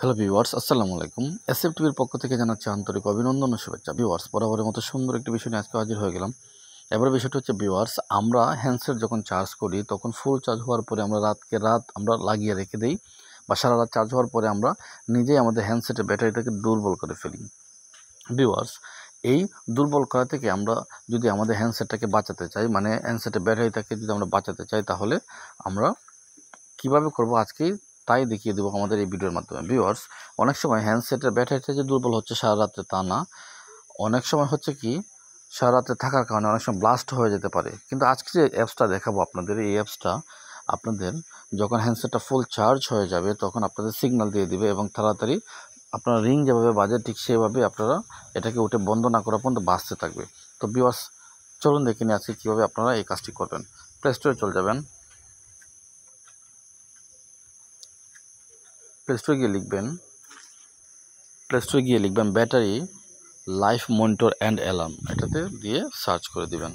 Hello viewers, আসসালামু আলাইকুম। SF টিভির পক্ষ থেকে জানাচ্ছি আন্তরিক অভিনন্দন ও শুভেচ্ছা। ভিউয়ার্স, বরাবরের মতো সুন্দর একটি বিষয় নিয়ে আজকে হাজির হয়ে গেলাম। এবার বিষয়টা হচ্ছে ভিউয়ার্স, আমরা হ্যান্ডসেট যখন চার্জ করি তখন ফুল চার্জ হওয়ার পরে আমরা রাত আমরা লাগিয়ে রেখে দিই, বা সারা রাত চার্জ হওয়ার পরে আমরা নিজেই আমাদের হ্যান্ডসেটের ব্যাটারিটাকে দুর্বল করে ফেলি। ভিউয়ার্স, এই দুর্বল করা থেকে আমরা যদি আমাদের হ্যান্ডসেটটাকে বাঁচাতে চাই, মানে হ্যান্ডসেটের ব্যাটারিটাকে যদি আমরা বাঁচাতে চাই, তাহলে আমরা কীভাবে করবো আজকেই তাই দেখিয়ে দেবো আমাদের এই ভিডিওর মাধ্যমে। ভিউয়ার্স, অনেক সময় হ্যান্ডসেটের ব্যাটারিটা যে দুর্বল হচ্ছে সারা রাত্রে তা না, অনেক সময় হচ্ছে কি সারা রাত্রে থাকার কারণে অনেক সময় ব্লাস্ট হয়ে যেতে পারে। কিন্তু আজকে যে অ্যাপসটা দেখাবো আপনাদের, এই অ্যাপসটা আপনাদের যখন হ্যান্ডসেটটা ফুল চার্জ হয়ে যাবে তখন আপনাদের সিগন্যাল দিয়ে দিবে এবং তাড়াতাড়ি আপনারা রিং যেভাবে বাজে ঠিক সেভাবে আপনারা এটাকে উঠে বন্ধ না করা পর্যন্ত বাজতে থাকবে। তো ভিউয়ার্স, চলুন দেখে নিয়ে আজকে কীভাবে আপনারা এই কাজটি করবেন। প্লে স্টোরে চলে যাবেন। প্লে স্টোরে গিয়ে লিখবেন battery life monitor and alarm, এটাতে দিয়ে সার্চ করে দিবেন।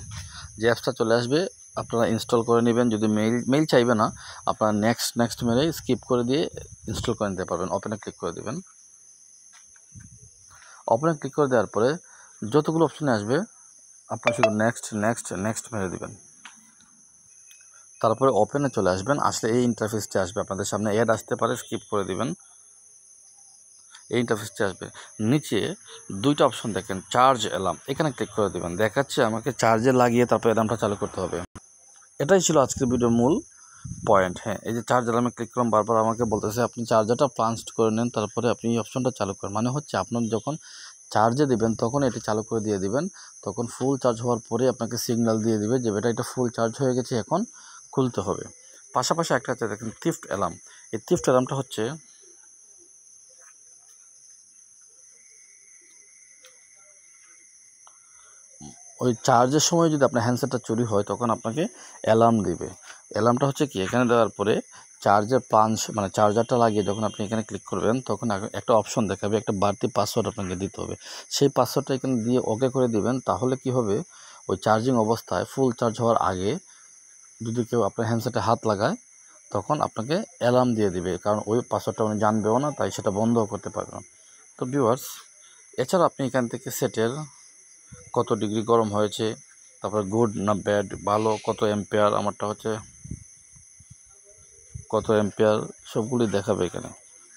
যে অ্যাপসটা চলে আসবে আপনারা ইনস্টল করে নেবেন। যদি মেইল চাইবে না, আপনারা নেক্সট মেলে স্কিপ করে দিয়ে ইনস্টল করে নিতে পারবেন। ওপেনে ক্লিক করে দেবেন। ওপেনে ক্লিক করে দেওয়ার পরে যতগুলো অপশানে আসবে আপনারা শুধু নেক্সট মেরে দেবেন। তারপরে ওপেনে চলে আসবেন। আসলে এই ইন্টারফেসটি আসবে আপনাদের সামনে, অ্যাড আসতে পারে, স্কিপ করে দিবেন। এই ইন্টারফেসটি আসবে। নিচে দুইটা অপশন দেখেন, চার্জ অ্যালার্ম, এখানে ক্লিক করে দেবেন। দেখাচ্ছে আমাকে চার্জে লাগিয়ে তারপর অ্যালার্মটা চালু করতে হবে। এটাই ছিল আজকের ভিডিওর মূল পয়েন্ট। হ্যাঁ, এই যে চার্জ অ্যালার্মে ক্লিক করলাম, বারবার আমাকে বলতেছে আপনি চার্জারটা প্লাঞ্চড করে নেন, তারপরে আপনি এই অপশনটা চালু করেন। মানে হচ্ছে আপনার যখন চার্জে দেবেন তখন এটি চালু করে দিয়ে দিবেন, তখন ফুল চার্জ হওয়ার পরে আপনাকে সিগন্যাল দিয়ে দিবে যে এটা ফুল চার্জ হয়ে গেছে, এখন খুলতে হবে। পাশাপাশি একটা আছে দেখেন থিফট অ্যালার্ম। এই থিফট অ্যালার্মটা হচ্ছে ওই চার্জের সময় যদি আপনার হ্যান্ডসেটটা চুরি হয় তখন আপনাকে অ্যালার্ম দিবে। অ্যালার্মটা হচ্ছে কি, এখানে দেওয়ার পরে চার্জের পাঞ্চ মানে চার্জারটা লাগিয়ে যখন আপনি এখানে ক্লিক করবেন তখন একটা অপশন দেখাবে, একটা বাড়তি পাসওয়ার্ড আপনাকে দিতে হবে। সেই পাসওয়ার্ডটা এখানে দিয়ে ওকে করে দিবেন। তাহলে কি হবে, ওই চার্জিং অবস্থায় ফুল চার্জ হওয়ার আগে যদি কেউ আপনার হ্যান্ডসেটে হাত লাগায় তখন আপনাকে অ্যালার্ম দিয়ে দিবে, কারণ ওই পাসওয়ার্ডটা উনি জানবেও না, তাই সেটা বন্ধও করতে পারবে না। তো ভিউয়ার্স, এছাড়া আপনি এখান থেকে সেটের কত ডিগ্রি গরম হয়েছে, তারপরে গুড না ব্যাড, ভালো, কত অ্যাম্পিয়ার, আমারটা হচ্ছে কত অ্যাম্পিয়ার, সবগুলি দেখাবে এখানে।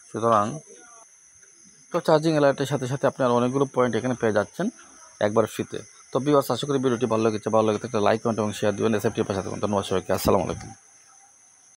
সুতরাং তো চার্জিং অ্যালার্টের সাথে সাথে আপনি আর অনেকগুলো পয়েন্ট এখানে পেয়ে যাচ্ছেন একবার ফ্রিতে। তো ভিউয়ার্স, আশা করি ভিডিওটি ভালো লেগেছে। ভালো লাগে থাকলে লাইক, কমেন্ট এবং শেয়ার দেবেন। এসএফটির পাশে থাকুন। ধন্যবাদ সবাইকে। আসসালামু আলাইকুম।